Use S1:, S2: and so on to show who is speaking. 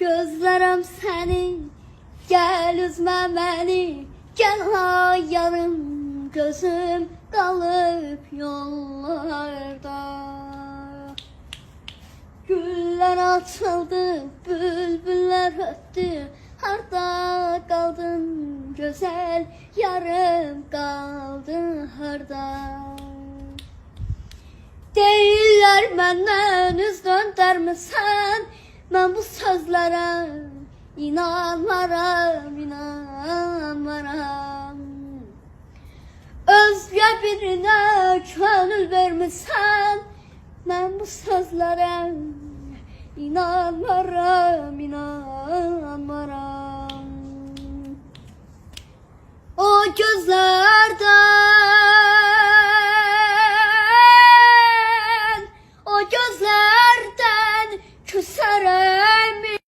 S1: Gözlerim seni, gel üzme beni, gel hayalım, gözüm kalıp yollarda. Güller açıldı, bülbüller öttü, harda kaldın güzel, yarım kaldı harda. Deyirlər məndən üz döndərmisən, mən bu sözlərə inanmaram, inanmaram. Özgə birinə könül vermisən, mən bu sözlərə inanmaram, inanmaram. O gözlər